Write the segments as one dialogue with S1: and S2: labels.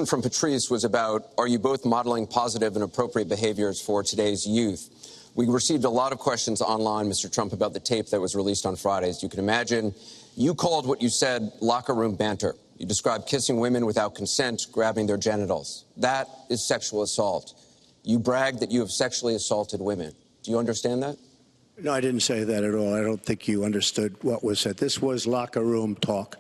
S1: From Patrice was about, are you both modeling positive and appropriate behaviors for today's youth? We received a lot of questions online, Mr. Trump, about the tape that was released on Friday. As you can imagine, you called what you said locker room banter. You described kissing women without consent, grabbing their genitals. That is sexual assault. You bragged that you have sexually assaulted women. Do you understand that?
S2: No, I didn't say that at all. I don't think you understood what was said. This was locker room talk.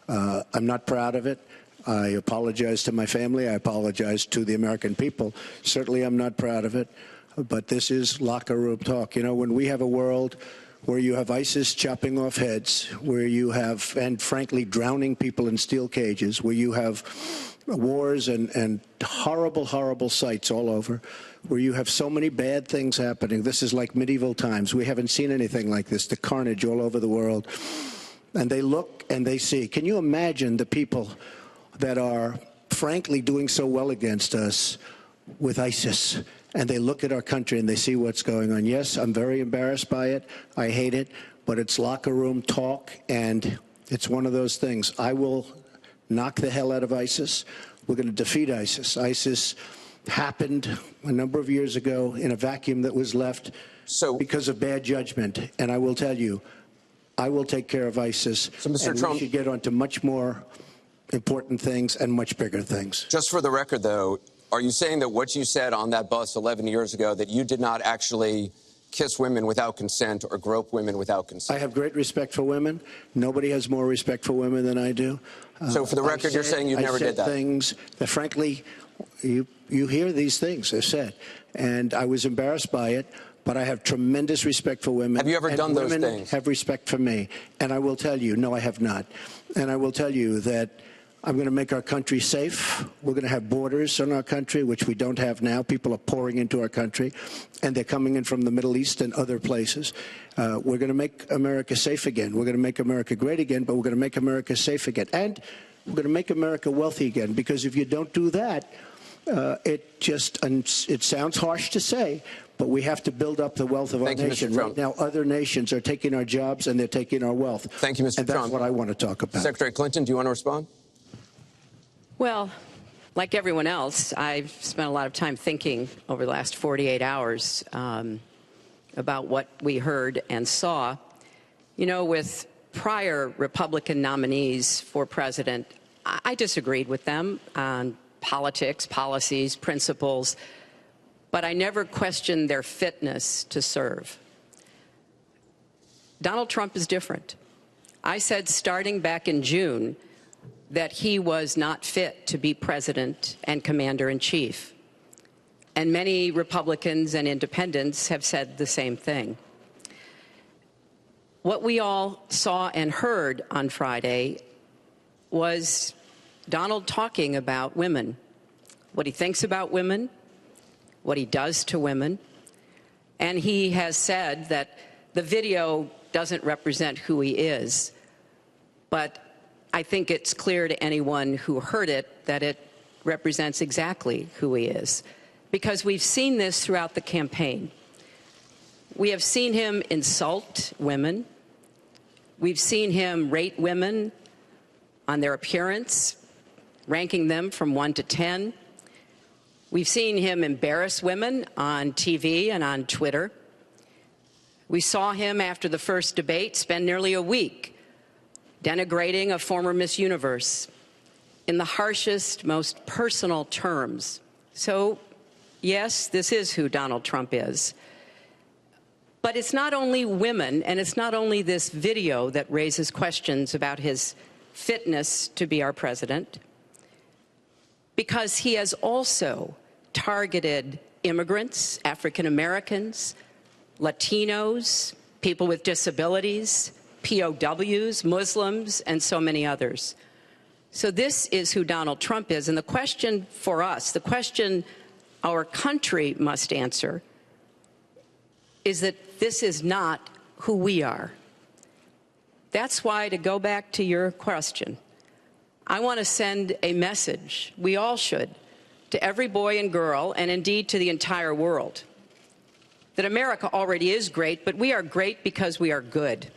S2: I'm not proud of it. I apologize to my family. I apologize to the American people. Certainly, I'm not proud of it. But this is locker room talk. You know, when we have a world where you have ISIS chopping off heads, where you have, and frankly, drowning people in steel cages, where you have wars and horrible, horrible sights all over, where you have so many bad things happening. This is like medieval times. We haven't seen anything like this, the carnage all over the world. And they look and they see. Can you imagine the people that are, frankly, doing so well against us with ISIS? And they look at our country and they see what's going on. Yes, I'm very embarrassed by it. I hate it. But it's locker room talk, and it's one of those things. I will knock the hell out of ISIS. We're going to defeat ISIS. ISIS happened a number of years ago in a vacuum that was left because of bad judgment. And I will tell you, I will take care of ISIS.
S1: So, Mr. Trump,
S2: we should get on to much more important things and much bigger things.
S1: Just for the record, though, are you saying that what you said on that bus 11 years ago, that you did not actually kiss women without consent or grope women without consent?
S2: I have great respect for women. Nobody has more respect for women than I do.
S1: So for the record, you're saying you never did that?
S2: I said things that, frankly, you hear these things are said. And I was embarrassed by it, but I have tremendous respect for women.
S1: Have you ever done those things?
S2: Women have respect for me. And I will tell you, no, I have not. And I will tell you that I'm going to make our country safe. We're going to have borders in our country, which we don't have now. People are pouring into our country, and they're coming in from the Middle East and other places. We're going to make America safe again. We're going to make America great again, but we're going to make America safe again. And we're going to make America wealthy again, because if you don't do that, it sounds harsh to say, but we have to build up the wealth of our nation. Right now, other nations are taking our jobs and they're taking our wealth.
S1: Thank you, Mr. Trump.
S2: And that's what I want to talk about.
S1: Secretary Clinton, do you want to respond?
S3: Well, like everyone else, I've spent a lot of time thinking over the last 48 hours about what we heard and saw. You know, with prior Republican nominees for president, I disagreed with them on politics, policies, principles, but I never questioned their fitness to serve. Donald Trump is different. I said starting back in June that he was not fit to be president and commander-in-chief. And many Republicans and independents have said the same thing. What we all saw and heard on Friday was Donald talking about women, what he thinks about women, what he does to women. And he has said that the video doesn't represent who he is, but I think it's clear to anyone who heard it that it represents exactly who he is, because we've seen this throughout the campaign. We have seen him insult women. We've seen him rate women on their appearance, ranking them from 1 to 10. We've seen him embarrass women on TV and on Twitter. We saw him after the first debate spend nearly a week denigrating a former Miss Universe in the harshest, most personal terms. So, yes, this is who Donald Trump is. But it's not only women, and it's not only this video that raises questions about his fitness to be our president, because he has also targeted immigrants, African Americans, Latinos, people with disabilities, POWs, Muslims, and so many others. So this is who Donald Trump is. And the question for us, the question our country must answer, is that this is not who we are. That's why, to go back to your question, I want to send a message, we all should, to every boy and girl, and indeed to the entire world, that America already is great, but we are great because we are good.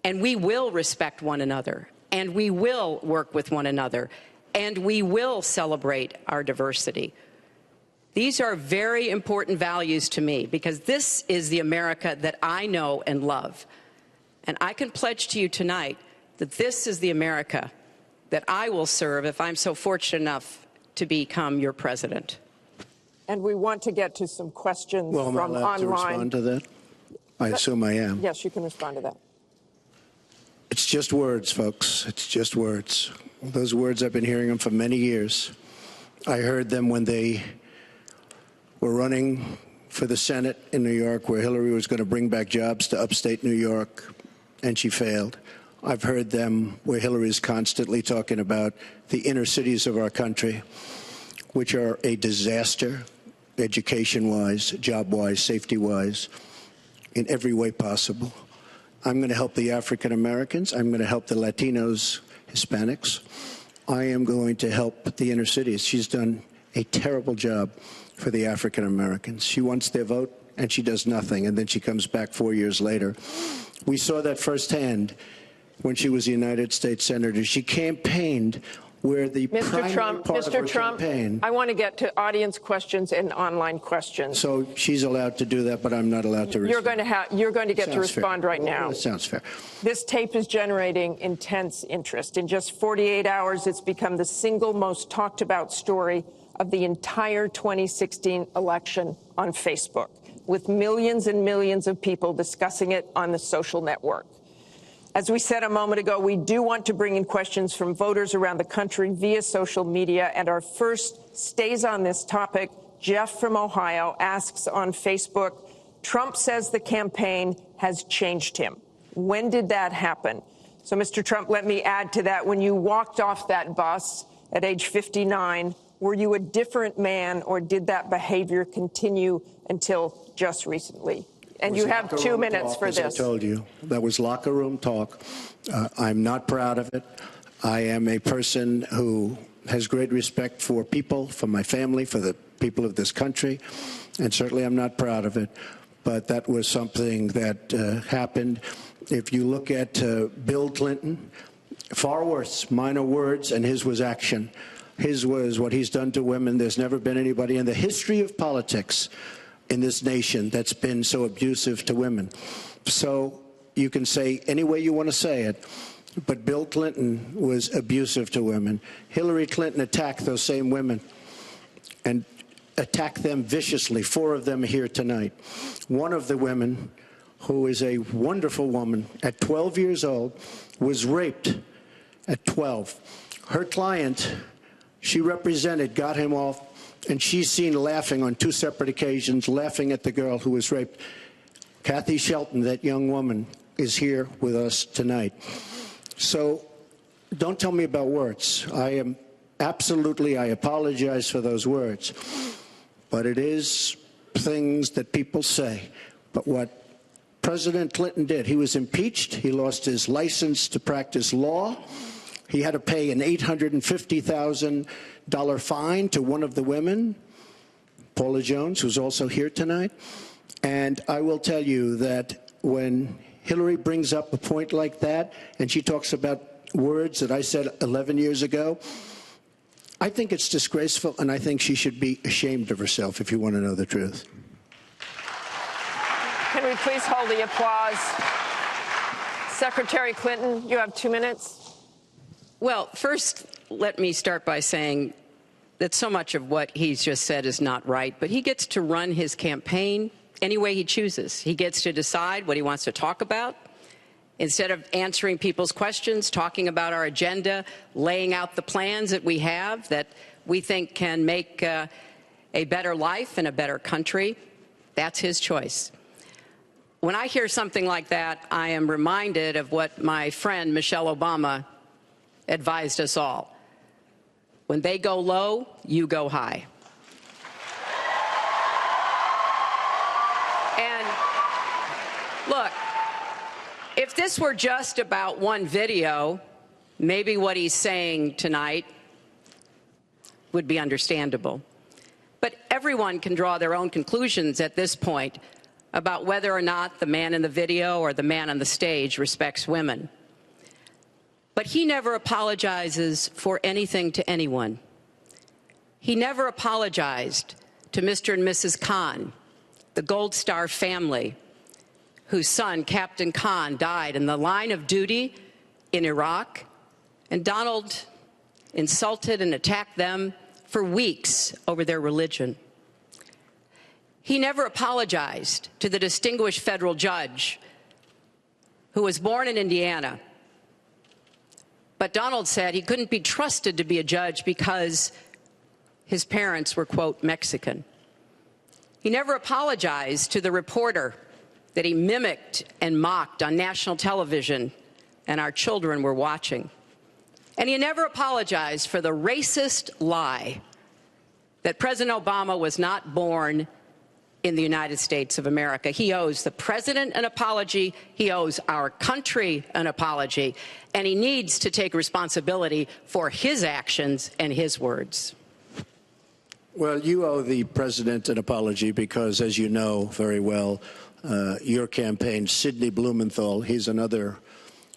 S3: And we will respect one another, and we will work with one another, and we will celebrate our diversity. These are very important values to me because this is the America that I know and love. And I can pledge to you tonight that this is the America that I will serve if I'm so fortunate enough to become your president.
S4: And we want to get to some questions
S2: Well, am I
S4: from
S2: allowed to
S4: online.
S2: respond to that? I assume I am.
S4: Yes, you can respond to that.
S2: It's just words, folks. It's just words. Those words, I've been hearing them for many years. I heard them when they were running for the Senate in New York, where Hillary was going to bring back jobs to upstate New York, and she failed. I've heard them where Hillary is constantly talking about the inner cities of our country, which are a disaster, education-wise, job-wise, safety-wise, in every way possible. I'm going to help the African Americans. I'm going to help the Latinos, Hispanics. I am going to help the inner cities. She's done a terrible job for the African Americans. She wants their vote, and she does nothing, and then she comes back 4 years later. We saw that firsthand when she was a United States Senator. She campaigned where the primary part of her campaign.
S4: I want to get to audience questions and online questions.
S2: So she's allowed to do that, but I'm not allowed to respond.
S4: You're going to get to respond right now.
S2: That sounds fair.
S4: This tape is generating intense interest. In just 48 hours, it's become the single most talked about story of the entire 2016 election on Facebook, with millions and millions of people discussing it on the social network. As we said a moment ago, we do want to bring in questions from voters around the country via social media, and our first stays on this topic. Jeff from Ohio asks on Facebook, Trump says the campaign has changed him. When did that happen? So, Mr. Trump, let me add to that. When you walked off that bus at age 59, were you a different man, or did that behavior continue until just recently? And you have 2 minutes for this.
S2: As I told you, that was locker room talk. I'm not proud of it. I am a person who has great respect for people, for my family, for the people of this country, and certainly I'm not proud of it. But that was something that happened. If you look at Bill Clinton, far worse, minor words, and his was action. His was what he's done to women. There's never been anybody in the history of politics in this nation that's been so abusive to women. So you can say any way you want to say it, but Bill Clinton was abusive to women. Hillary Clinton attacked those same women and attacked them viciously. 4 of them are here tonight. One of the women, who is a wonderful woman, at 12 years old, was raped at 12. Her client, she represented, got him off, and she's seen laughing on 2 separate occasions, laughing at the girl who was raped. Kathy Shelton, that young woman, is here with us tonight. So don't tell me about words. I apologize for those words. But it is things that people say. But what President Clinton did, he was impeached. He lost his license to practice law. He had to pay an $850,000 fine to one of the women, Paula Jones, who's also here tonight. And I will tell you that when Hillary brings up a point like that, and she talks about words that I said 11 years ago, I think it's disgraceful, and I think she should be ashamed of herself, if you want to know the truth.
S4: Can we please hold the applause? Secretary Clinton, you have 2 minutes.
S3: Well, first, let me start by saying that so much of what he's just said is not right, but he gets to run his campaign any way he chooses. He gets to decide what he wants to talk about. Instead of answering people's questions, talking about our agenda, laying out the plans that we have that we think can make a better life and a better country, that's his choice. When I hear something like that, I am reminded of what my friend Michelle Obama advised us all. When they go low, you go high. And look, if this were just about one video, maybe what he's saying tonight would be understandable. But everyone can draw their own conclusions at this point about whether or not the man in the video or the man on the stage respects women. But he never apologizes for anything to anyone. He never apologized to Mr. and Mrs. Khan, the Gold Star family, whose son, Captain Khan, died in the line of duty in Iraq. And Donald insulted and attacked them for weeks over their religion. He never apologized to the distinguished federal judge who was born in Indiana. But Donald said he couldn't be trusted to be a judge because his parents were, quote, Mexican. He never apologized to the reporter that he mimicked and mocked on national television, and our children were watching. And he never apologized for the racist lie that President Obama was not born in the United States of America. He owes the president an apology. He owes our country an apology. And he needs to take responsibility for his actions and his words.
S2: Well, you owe the president an apology because, as you know very well, your campaign, Sidney Blumenthal, he's another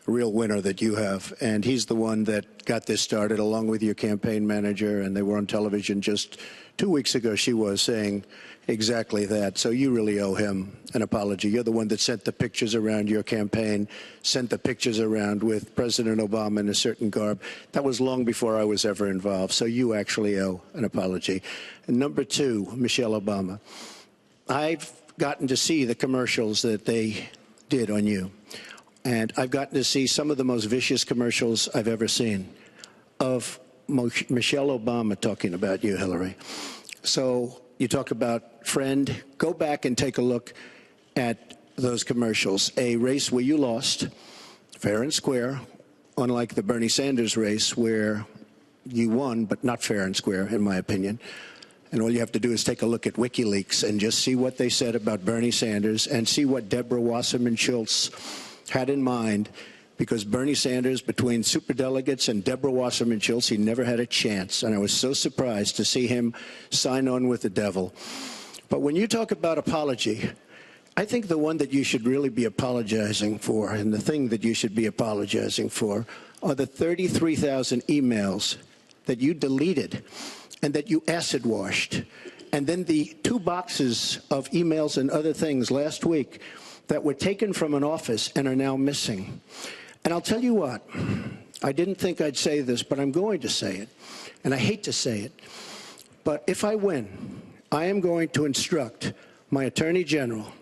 S2: real winner that you have, and he's the one that got this started along with your campaign manager, and they were on television just 2 weeks ago. She was saying exactly that. So you really owe him an apology. You're the one that sent the pictures around your campaign, sent the pictures around with President Obama in a certain garb. That was long before I was ever involved. So you actually owe an apology. And number two, Michelle Obama. I've gotten to see the commercials that they did on you. And I've gotten to see some of the most vicious commercials I've ever seen of Michelle Obama talking about you, Hillary. So you talk about friend. Go back and take a look at those commercials. A race where you lost, fair and square, unlike the Bernie Sanders race where you won, but not fair and square, in my opinion. And all you have to do is take a look at WikiLeaks and just see what they said about Bernie Sanders and see what Deborah Wasserman Schultz had in mind, because Bernie Sanders, between superdelegates and Deborah Wasserman Schultz, he never had a chance. And I was so surprised to see him sign on with the devil. But when you talk about apology, I think the one that you should really be apologizing for, and the thing that you should be apologizing for, are the 33,000 emails that you deleted and that you acid washed. And then the 2 boxes of emails and other things last week that were taken from an office and are now missing. And I'll tell you what, I didn't think I'd say this, but I'm going to say it. And I hate to say it. But if I win, I am going to instruct my Attorney General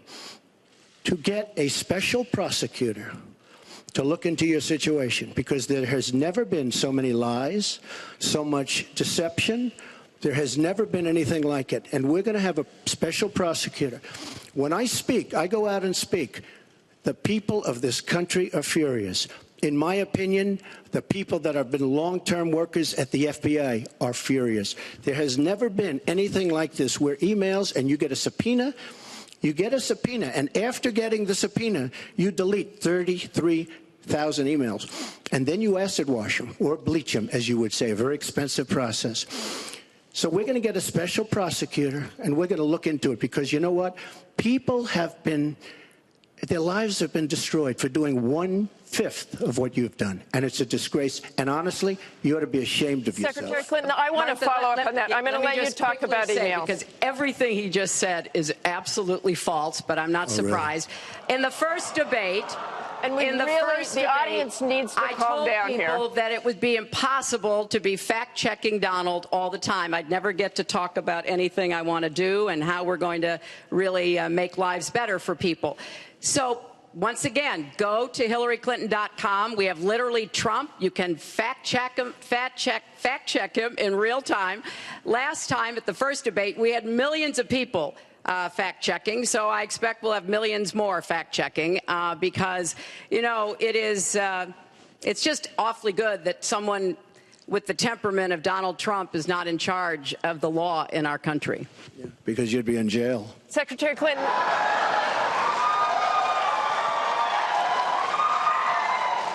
S2: to get a special prosecutor to look into your situation, because there has never been so many lies, so much deception. There has never been anything like it. And we're going to have a special prosecutor. When I speak, I go out and speak. The people of this country are furious. In my opinion, the people that have been long-term workers at the FBI are furious. There has never been anything like this, where emails and you get a subpoena, and after getting the subpoena, you delete 33,000 emails. And then you acid wash them, or bleach them, as you would say, a very expensive process. So we're going to get a special prosecutor, and we're going to look into it, because you know what? People have been, their lives have been destroyed for doing 1/5 of what you've done. And it's a disgrace. And honestly, you ought to be ashamed of yourself.
S4: Secretary Clinton, I want to follow up on that. I'm going to let you talk about emails.
S3: Because everything he just said is absolutely false, but I'm not surprised.
S2: Really?
S3: In the first debate,
S4: and the audience needs to calm down here.
S3: I told people that it would be impossible to be fact-checking Donald all the time. I'd never get to talk about anything I want to do and how we're going to really make lives better for people. So once again, go to HillaryClinton.com. We have literally Trump. You can fact check him in real time. Last time at the first debate, we had millions of people fact-checking, so I expect we'll have millions more fact-checking because, you know, it's just awfully good that someone with the temperament of Donald Trump is not in charge of the law in our country.
S2: Yeah, because you'd be in jail.
S4: Secretary Clinton.